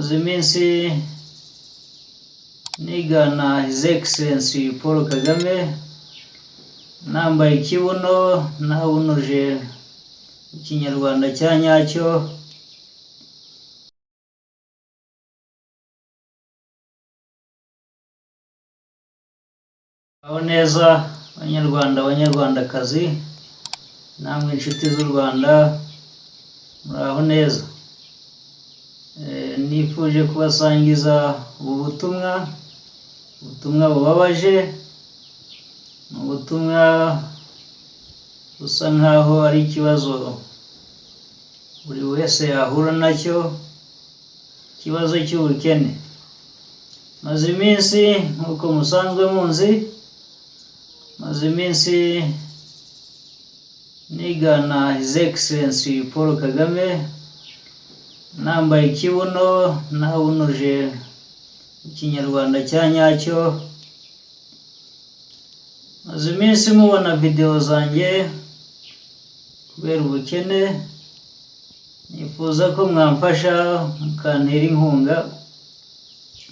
maze iminsi nigana His Excellency Paul Kagame, nambaye ikibuno nabunuje ikinyarwanda cya nyacyo. Aho neza Banyarwanda, Banyarwandakazi, namwe inshuti z'u Rwanda, muraho neza. Nifuje kubasangiza ubu butumwa bubabaje, ubutumwa busa nkaho ari ikibazo buri wese yahura nacyo, ikibazo cy'ubukene. Maze iminsi nk'uko musanzwe munzi, maze iminsi nigana His Excellency Paul Kagame, nambaye ikibuno nabunuje ikinyarwanda cya nyacyo. Maze iminsi mubona video zanjye kubera ubukene, nifuza ko mwamfasha mukantera inkunga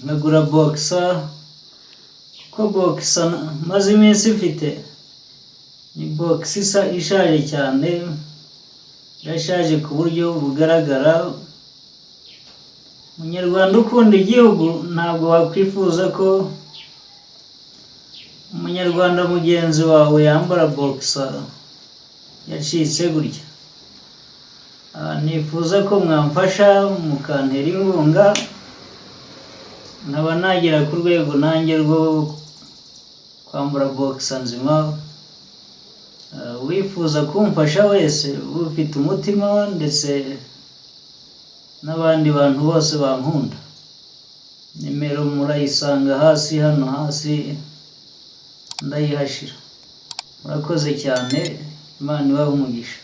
nkagura boxer, kuko boxer maze iminsi mfite ni boxer ishaje cyane, irashaje ku buryo bugaragara. Umunyarwanda ukunda igihugu ntabwo wakwifuza ko umunyarwanda mugenzi wawe yambara boxer yacitse gutya. Nifuza ko mwamfasha mukantera inkunga, nkaba nagera ku rwego nanjye rwo kwambara boxer nzima. Wifuza kumfasha wese, ufite umutima ndetse n'abandi bantu bose bankunda, nimero murayisanga hasi, hano hasi ndayihashira. Murakoze cyane, Imana ibahe umugisha.